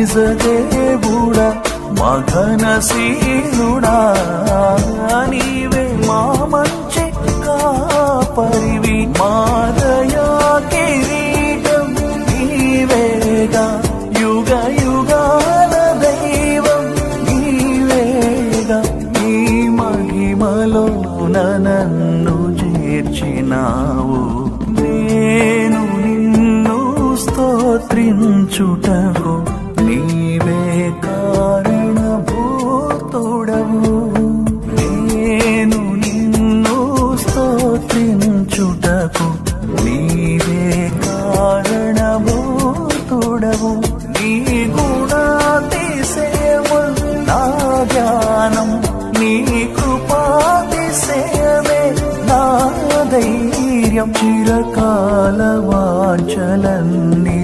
నిజదేవుడా మఘనశీలుడా నీవే మా మంచి కాపరివి మా దయా కిరీటం నీవేగా యుగ యుగాల దైవం నీవేగా నీ మహిమలో నన్ను చేర్చినావు నేను నిన్ను స్తోత్రించుటకు నీవే కారణభూతుడవు నేను నిన్ను స్తోత్రించుటకు నీవే కారణభూతుడవు నీ గుణాతిశయము నా ధ్యానం నీ కృపాతిశయమే నా ధైర్యం చిరకాల వాంఛలన్నీ